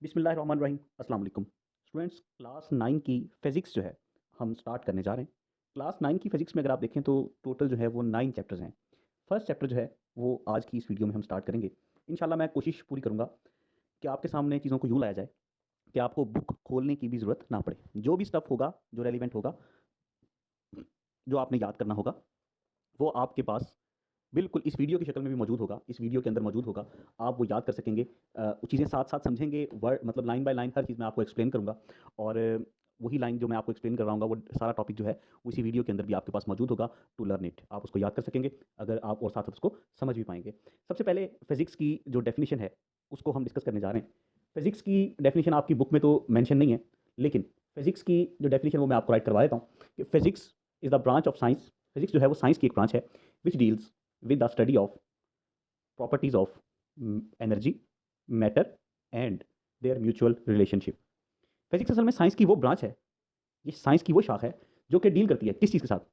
बिस्मिल्लाहिर्रहमानिर्रहीम अस्सलाम वालेकुम स्टूडेंट्स। क्लास 9 की फ़िज़िक्स जो है हम स्टार्ट करने जा रहे हैं। क्लास 9 की फ़िज़िक्स में अगर आप देखें तो टोटल जो है वो 9 चैप्टर्स हैं। फर्स्ट चैप्टर जो है वो आज की इस वीडियो में हम स्टार्ट करेंगे। इंशाल्लाह मैं कोशिश पूरी करूँगा कि आपके सामने चीज़ों को यूँ लाया जाए कि आपको बुक खोलने की भी ज़रूरत ना पड़े। जो भी स्टफ़ होगा, जो रेलिवेंट होगा, जो आपने याद करना होगा, वो आपके पास बिल्कुल इस वीडियो की शक्ल में भी मौजूद होगा, इस वीडियो के अंदर मौजूद होगा। आप वो याद कर सकेंगे। वो चीज़ें साथ-साथ समझेंगे, वर्ड मतलब लाइन बाय लाइन हर चीज़ मैं आपको एक्सप्लेन करूँगा और वही लाइन जो मैं आपको एक्सप्लेन कर रहा हूँगा, वो सारा टॉपिक जो है, उसी वीडियो के अंदर भी आपके पास मौजूद होगा टू लर्न इट। आप उसको याद कर सकेंगे अगर आप और साथ-साथ उसको समझ भी पाएँगे। सबसे पहले फ़िज़िक्स की जो डेफ़िनिशन है, उसको हम डिस्कस करने जा रहे हैं। फ़िज़िक्स की डेफ़िनिशन आपकी बुक में तो मेंशन नहीं है, लेकिन फ़िज़िक्स की जो डेफ़िनिशन वो मैं आपको राइट करवा देता हूँ कि physics is the branch of science. Physics जो है वो साइंस की एक ब्रांच है, which deals with the study of properties of energy, matter and their mutual relationship। Physics असल में साइंस की वो ब्रांच है, ये साइंस की वो शाख है जो कि डील करती है किस चीज़ के साथ,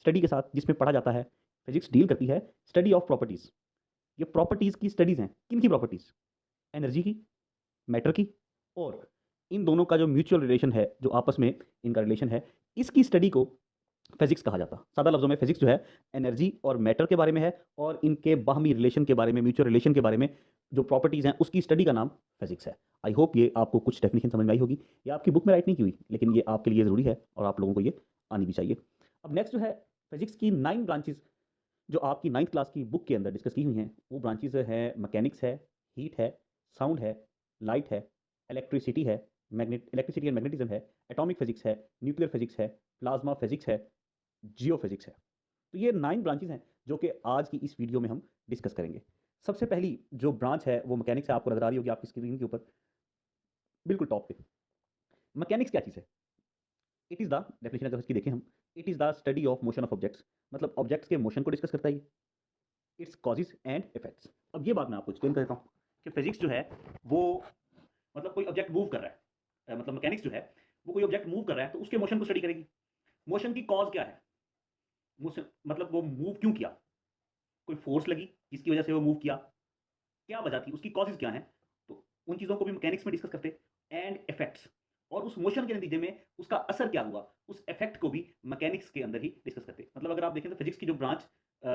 स्टडी के साथ, जिसमें पढ़ा जाता है। फिजिक्स डील करती है स्टडी ऑफ प्रॉपर्टीज़। ये प्रॉपर्टीज़ की स्टडीज़ हैं। किन की प्रॉपर्टीज़? एनर्जी की, मैटर की, और इन दोनों का जो म्यूचुअल रिलेशन है, जो आपस में इनका रिलेशन है, इसकी स्टडी को फिजिक्स कहा जाता। सादा लफ्ज़ों में फिजिक्स जो है एनर्जी और मैटर के बारे में है और इनके बाहमी रिलेशन के बारे में, म्यूचुअल रिलेशन के बारे में जो प्रॉपर्टीज़ हैं, उसकी स्टडी का नाम फिजिक्स है। आई होप ये आपको कुछ डेफिनेशन समझ में आई होगी। ये आपकी बुक में राइट नहीं की हुई, लेकिन ये आपके लिए ज़रूरी है और आप लोगों को ये आनी भी चाहिए। अब नेक्स्ट जो है फिजिक्स की 9 ब्रांचेज़ जो आपकी 9th क्लास की बुक के अंदर डिस्कस की हुई हैं, वो ब्रांचेज़ है मैकेनिक्स है, हीट है, साउंड है, लाइट है, इलेक्ट्रिसिटी है, मैग्नेट इलेक्ट्रिसिटी एंड मैग्नेटिज्म है, एटॉमिक फिजिक्स है, न्यूक्लियर फिजिक्स है, प्लाज्मा फिजिक्स है, जियो फिजिक्स है। तो ये 9 ब्रांचेज़ हैं जो कि आज की इस वीडियो में हम डिस्कस करेंगे। सबसे पहली जो ब्रांच है वो मैकेनिक्स है, आपको नज़र आ रही होगी आपकी स्क्रीन के ऊपर, बिल्कुल टॉप पे। मैकेनिक्स क्या चीज़ है? इट इज़ द डेफिनेशन अगर इसकी देखें हम, it is the study of motion of objects, मतलब ऑब्जेक्ट्स के मोशन को डिस्कस करता है ये। It's causes and effects. अब ये बात मैं आपको एक्सप्लेन कर देता हूँ कि फिजिक्स जो है वो मतलब कोई ऑब्जेक्ट मूव कर रहा है, मतलब मैकेनिक्स जो है वो कोई ऑब्जेक्ट मूव कर रहा है तो उसके मोशन को स्टडी करेगी। मोशन की कॉज क्या है? मोशन मतलब वो मूव क्यों किया? कोई फोर्स लगी जिसकी वजह से वो मूव किया, क्या वजह थी, उसकी कॉजेज़ क्या हैं? तो उन चीज़ों को भी मैकेनिक्स में डिस्कस करते हैं। एंड इफेक्ट्स, और उस मोशन के नतीजे में उसका असर क्या हुआ, उस इफेक्ट को भी मैकेनिक्स के अंदर ही डिस्कस करते हैं। मतलब अगर आप देखें तो फिजिक्स की जो ब्रांच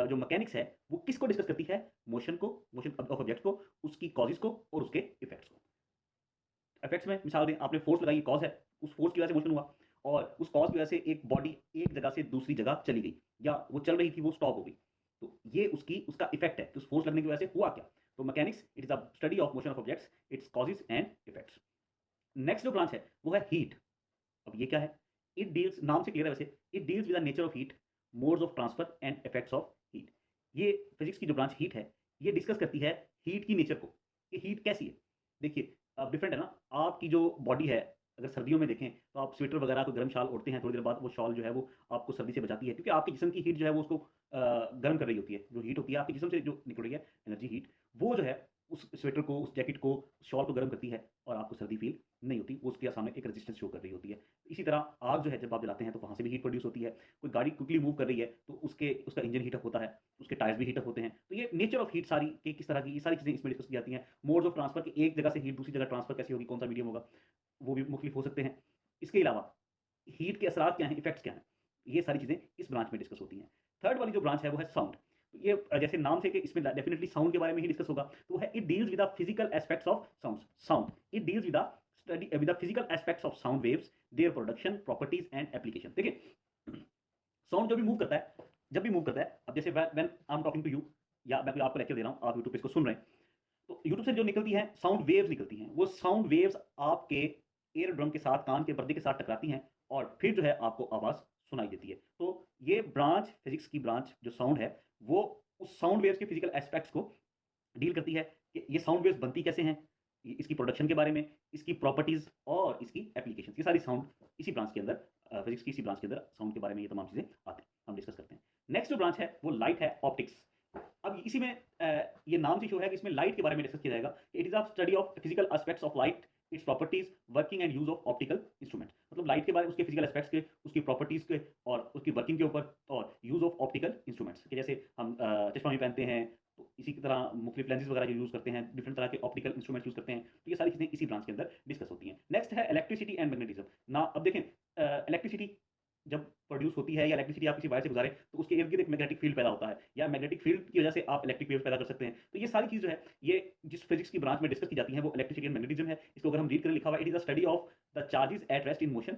जो मैकेनिक्स है, वो किसको डिस्कस करती है? मोशन को, मोशन ऑफ ऑब्जेक्ट को, उसकी कॉजेज़ को और उसके इफेक्ट्स को। इफेक्ट्स में मिसाल दें, आपने फोर्स लगाई, कॉज है, उस फोर्स की वजह से मोशन हुआ और उस कॉज की वजह से एक बॉडी एक जगह से दूसरी जगह चली गई या वो चल रही थी वो स्टॉप हो गई। तो ये उसकी उसका इफेक्ट है कि उस फोर्स लगने की वजह से हुआ क्या। तो mechanics it is a study of motion of objects, its causes and effects. Next जो ब्रांच है वो है हीट। अब ये क्या है? इट डील्स, नाम से क्लियर है वैसे, it deals with the nature of heat, modes of transfer and effects of heat. ये फिजिक्स की जो ब्रांच हीट है, ये डिस्कस करती है हीट की नेचर को, कि हीट कैसी है। देखिए, अब डिफरेंट है ना, आपकी जो बॉडी है, अगर सर्दियों में देखें तो आप स्वेटर वगैरह तो गर्म शाल ओढ़ते हैं, थोड़ी देर बाद वो शॉल जो है वो आपको सर्दी से बचाती है, क्योंकि आपके जिस्म की हीट जो है वो उसको गर्म कर रही होती है। जो हीट होती है आपके जिस्म से जो निकल रही है, एनर्जी हीट, वो जो है उस स्वेटर को, उस जैकेट को, शॉल को गर्म करती है और आपको सर्दी फील नहीं होती, वो उसके सामने एक रेजिस्टेंस शो कर रही होती है। इसी तरह आग जो है जब आप जलाते हैं तो वहाँ से भी हीट प्रोड्यूस होती है। कोई गाड़ी क्विकली मूव कर रही है तो उसका इंजन हीट अप होता है, उसके टायर्स भी हीट अप होते हैं। तो ये नेचर ऑफ हीट सारी कि किस तरह की, ये सारी चीज़ें इसमें डिस्कस की जाती हैं। मोड्स ऑफ ट्रांसफर की, एक जगह से हीट दूसरी जगह ट्रांसफर कैसे होगी, कौन सा मीडियम होगा, वो भी मुख्तलिफ हो सकते हैं। इसके अलावा हीट के असरात क्या हैं, इफेक्ट्स क्या हैं, ये सारी चीज़ें इस ब्रांच में डिस्कस होती हैं। थर्ड वाली जो ब्रांच है वो है साउंड। तो ये जैसे नाम से कि इसमें डेफिनेटली साउंड के बारे में ही डिस्कस होगा, तो वो है it deals with the physical aspects of sounds. Sound it deals with the study with the physical aspects of sound waves, their production, properties and application. देखिए, साउंड जो भी मूव करता है, जब भी मूव करता है, अब जैसे when I am talking to you, या मैं कोई आपको लेक्चर दे रहा हूँ, आप यूट्यूब पे इसको सुन रहे हैं, तो यूट्यूब से जो निकलती हैं साउंड वेव्स निकलती हैं, वो साउंड वेव्स आपके ईयर ड्रम के साथ, कान के पर्दे के साथ टकराती हैं और फिर जो है आपको आवाज़ सुनाई देती है। तो ये ब्रांच, फिजिक्स की ब्रांच जो साउंड है, वो उस साउंड वेव्स के फिजिकल एस्पेक्ट्स को डील करती है कि ये साउंड वेव्स बनती कैसे हैं, इसकी प्रोडक्शन के बारे में, इसकी प्रॉपर्टीज और इसकी एप्लीकेशन, ये सारी साउंड इसी ब्रांच के अंदर, फिजिक्स की इसी ब्रांच के अंदर साउंड के बारे में ये तमाम चीज़ें आती हैं, हम डिस्कस करते हैं। नेक्स्ट जो ब्रांच है वो लाइट है, ऑप्टिक्स। अब इसी में ये नाम से शो है कि इसमें लाइट के बारे में डिस्कस किया जाएगा। It is of study of physical aspects of light, its properties, working and use of optical instrument. मतलब लाइट के बारे में, उसके फिजिकल एस्पेक्ट्स के, उसकी प्रॉपर्टीज के और उसकी वर्किंग के ऊपर, और यूज ऑफ ऑप्टिकल इंस्ट्रूमेंट्स, कि जैसे हम चश्मा भी पहनते हैं, तो इसी की तरह मुख्तलिफ लेंसेज वगैरह जो यूज़ करते हैं, डिफरेंट तरह के ऑप्टिकल इंस्ट्रूमेंट्स यूज़ करते हैं, तो ये सारी चीज़ें इसी ब्रांच के अंदर डिस्कस होती हैं। नेक्स्ट है इलेक्ट्रिसिटी एंड मैग्नेटिज्म। ना अब देखें इलेक्ट्रिसिटी जब प्रोड्यूस होती है या इलेक्ट्रिसिटी आप किसी वायर से गुजारें तो उसके इर्द गिर्द एक मैग्नेटिक फील्ड पैदा होता है या मैग्नेटिक फील्ड की वजह से आप इलेक्ट्रिक वेव पैदा कर सकते हैं। तो ये सारी चीज़ जो है ये जिस फिजिक्स की ब्रांच में डिस्कस की जाती है वो इलेक्ट्रिसिटी एंड मैग्नेटिज्म है। इसको अगर हम रीड करें लिखा हुआ है, it is the study of the charges at rest in motion,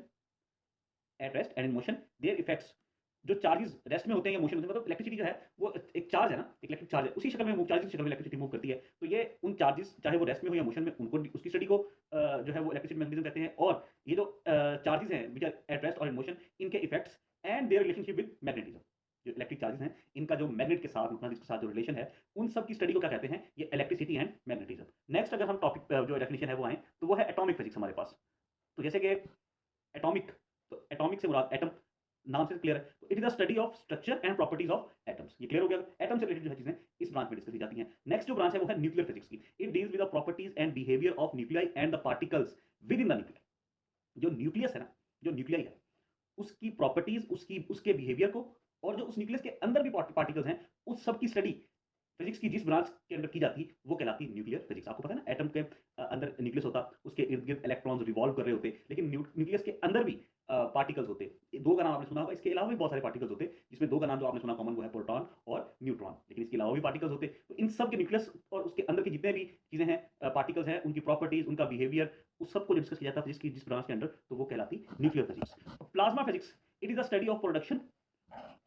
at rest and in motion there effects. जो चार्जेस रेस्ट में होते हैं या मोशन में होते हैं, मतलब इलेक्ट्रिसिटी जो है वो एक चार्ज है ना, एक इलेक्ट्रिक चार्ज है, उसी शक्ल में मूव चार्ज की शक्ल में इलेक्ट्रिसिटी मूव करती है। तो ये उन चार्जेस चाहे वो रेस्ट में हो या मोशन में, उनको उसकी स्टडी को जो है वो इलेक्ट्रिसिटी मैग्नेटिज्म कहते हैं। और ये जो चार्जेस हैं विच आर एट रेस्ट और इन मोशन, इनके effects and their relationship with magnetism, जो इलेक्ट्रिक चार्जेस हैं इनका जो मैग्नेट के साथ मैग्नेटिक के साथ जो रिलेशन है, उन सब की स्टडी को क्या कहते हैं, ये इलेक्ट्रिसिटी एंड मैग्नेटिज्म। नेक्स्ट अगर हम टॉपिक जो डेफिनेशन है वो आए तो वो है एटॉमिक फिजिक्स हमारे पास। तो जैसे कि एटॉमिक, तो एटॉमिक से मुराद एटम, नाम से क्लियर है, तो it is the study of structure and properties of atoms. ये क्लियर हो गया, एटम से रिलेटेड जो है चीजें इस ब्रांच में डिस्कस की जाती हैं। नेक्स्ट जो ब्रांच है वो है न्यूक्लियर फिजिक्स की। It deals with the properties and behaviour of nuclei and the particles with in the nuclear. जो न्यूक्लियस है ना, जो न्यूक्लियाई है, उसकी प्रॉपर्टीज, उसकी उसके बिहेवियर को, और जो उस न्यूक्लियस के अंदर भी पार्टिकल्स हैं, उस सब की स्टडी फिजिक्स की जिस ब्रांच के अंदर की जाती वो कहलाती है न्यूक्लियर फिजिक्स। आपको पता है ना, एटम के अंदर न्यूक्लियस होता, उसके इर्द गिर्द इलेक्ट्रॉन्स रिवॉल्व कर रहे होते, लेकिन न्यूक्लियस के अंदर भी पार्टिकल्स होते। दो का नाम आपने सुना होगा, इसके अलावा भी बहुत सारे पार्टिकल्स होते, जिसमें दो का नाम जो आपने सुना कॉमन वो है प्रोटॉन और न्यूट्रॉन, लेकिन इसके अलावा भी पार्टिकल्स होते। तो इन सब के न्यूक्लियस और उसके अंदर की जितने भी चीजें हैं, पार्टिकल्स हैं, उनकी प्रॉपर्टीज, उनका बिहेवियर, उस सबको डिस्कस किया जाता है फिजिक्स की जिस ब्रांच के अंदर, तो वो कहलाती nuclear physics. Plasma physics, it is the study of production,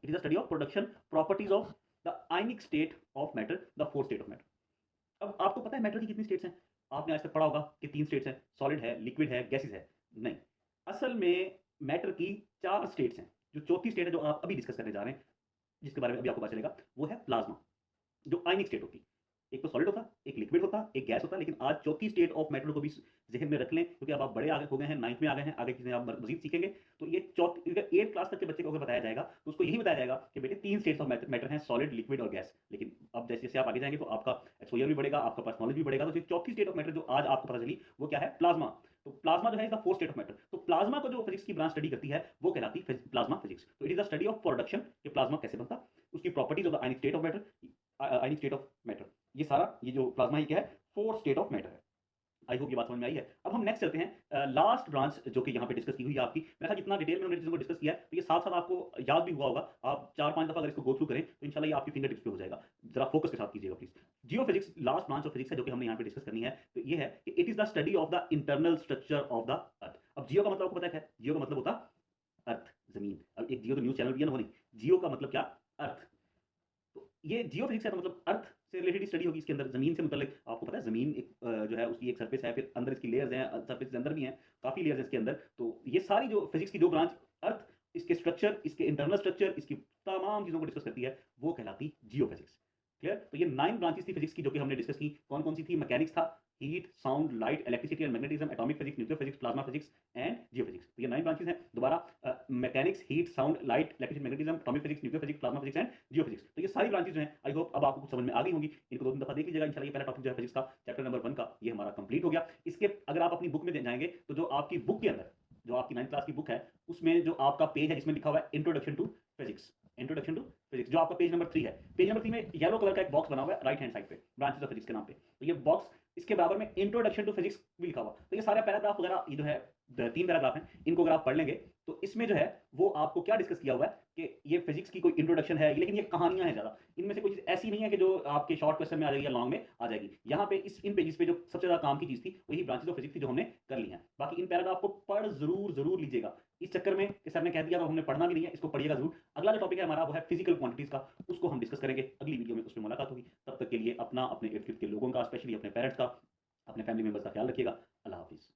it is the study of production properties of the ionic state of matter, the fourth state of matter. अब आपको पता है मैटर की कितनी स्टेट्स हैं? आपने आज तक पढ़ा होगा कि 3 स्टेट्स हैं, सॉलिड है, लिक्विड है, गैसेस है। नहीं, असल में मैटर की 4 स्टेट्स हैं। जो चौथी स्टेट है जो आप अभी डिस्कस करने जा रहे हैं, जिसके बारे में अभी आपको पता चलेगा, वो है प्लाज्मा, जो आयनिक स्टेट होती है। एक तो सॉलिड होता, एक लिक्विड होता, एक गैस होता, लेकिन आज चौथी स्टेट ऑफ मैटर को भी जहन में रख लें, क्योंकि अब आप बड़े आगे हो गए हैं, 9th में आ गए हैं, आगे चीजें आप मजीद सीखेंगे। तो ये चौथी 8th क्लास तक के बच्चे को अगर बताया जाएगा तो उसको यही बताया जाएगा कि बेटे 3 स्टेट्स ऑफ मैटर हैं, सॉलिड, लिक्विड और गैस। लेकिन अब जैसे जैसे आप आगे जाएंगे तो आपका एक्सपोजर भी बढ़ेगा, आपका पास नॉलेज भी बढ़ेगा। तो चौथी स्टेट ऑफ मैटर जो आज आपको पता चली वो क्या है? प्लाज्मा। तो प्लाज्मा जो है इसका फोर्थ स्टेट ऑफ मैटर। तो प्लाज्मा को जो फिजिक्स की ब्रांच स्टडी करती है वो कहलाती है प्लाज्मा फिजिक्स। तो it is the study of production, कि प्लाज्मा कैसे बनता, उसकी properties of the ionic state of matter, ionic state of matter. ये सारा ये जो प्लाज्मा है क्या है? फोर्थ स्टेट ऑफ मैटर है। आई होप ये बात समझ में आई है। अब हम नेक्स्ट चलते हैं लास्ट ब्रांच जो कि यहाँ पे डिस्कस की हुई है आपकी। मेरा ख्याल जितना डिटेल में हमने चीज़ों को डिस्कस किया है, तो ये साथ साथ आपको याद भी हुआ होगा। आप 4-5 दफा अगर इसको गो थ्रू करें तो इंशाल्लाह ये आपकी फिंगर टिप्स पे हो जाएगा। जरा फोकस के साथ कीजिएगा please. Jio physics last branch of physics है जो कि हमने यहाँ पे डिस्कस करनी है। तो ये है कि it is the study of the internal structure of the earth. अब जियो का मतलब आपको पता है, जियो का मतलब होता अर्थ, जमीन। अब एक जियो तो न्यूज चैनल भी है ना, वो नहीं, जियो का मतलब क्या? अर्थ। तो ये जियो फिजिक्स है, तो मतलब अर्थ से रिलेटेड स्टडी होगी। इसके अंदर जमीन से मतलब आपको पता है जमीन एक जो है उसकी एक सरफेस है, फिर अंदर इसकी लेयर्स हैं, सरफेस के अंदर भी हैं, काफी लेयर्स हैं इसके अंदर। तो ये सारी जो फिजिक्स की जो ब्रांच अर्थ, इसके स्ट्रक्चर, इसके इंटरनल स्ट्रक्चर, इसकी तमाम चीजों को डिस्कस करती है, वो कहलाती जियो फिजिक्स। क्लियर? तो ये 9 ब्रांचेस थी फिजिक्स की जो कि हमने डिस्कस की। कौन कौन सी थी? मैकेनिक्स था, heat, sound, light, electricity and magnetism, atomic physics, nuclear physics, plasma physics and Jio physics. तो ये 9 ब्रांचेस हैं। दोबारा mechanics, heat, sound, light, electricity, magnetism, atomic physics, nuclear physics, plasma physics and Jio physics. तो ये सारी branches जो हैं, I hope अब आपको कुछ समझ में आ गई होंगी। इनको 2-3 दफा देख लीजिएगा इंशाल्लाह। ये पहला टॉपिक जो है फिजिक्स का चैप्टर नंबर 1 का, ये हमारा कंप्लीट हो गया। इसके अगर आप अपनी बुक में जाएंगे तो जो आपकी बुक के अंदर, जो आपकी 9th क्लास की बुक है, उसमें जो आपका पेज है जिसमें लिखा हुआ है introduction to physics, introduction to physics, जो आपका पेज नंबर 3 है, पेज नंबर 3 में येलो कलर का एक बॉक्स बना हुआ है राइट हैंड साइड पे, ब्रांचेस ऑफ फिजिक्स के नाम पे। तो ये बॉक्स, इसके बराबर में इंट्रोडक्शन टू फिजिक्स भी लिखा हुआ। तो ये सारे पैराग्राफ वगैरह, ये जो है 3 पैराग्राफ हैं, इनको अगर आप पढ़ लेंगे तो इसमें जो है वो आपको क्या डिस्कस किया हुआ है कि ये फिजिक्स की कोई इंट्रोडक्शन है, लेकिन ये कहानियां हैं ज्यादा। इनमें से कोई चीज ऐसी नहीं है कि जो आपके शॉर्ट क्वेश्चन में आ जाएगी या लॉन्ग में आ जाएगी। यहाँ पे इन पेजेस पे जो सबसे ज्यादा काम की चीज थी वही ब्रांचेस ऑफ फिजिक्स थी जो हमने कर ली है। बाकी इन पैराग्राफ को पढ़ जरूर लीजिएगा। इस चक्कर में कि सर ने कह दिया तो हमने पढ़ना भी नहीं है, इसको पढ़िएगा जरूर। अगला जो टॉपिक है हमारा वो है फिजिकल क्वांटिटीज का, उसको हम डिस्कस करेंगे अगली वीडियो में, उसमें मुलाकात होगी। तब तक के लिए अपना, अपने इर्द गिर्द के लोगों का, स्पेशली अपने पेरेंट्स का, अपने फैमिली मेंबर्स का ख्याल रखिएगा।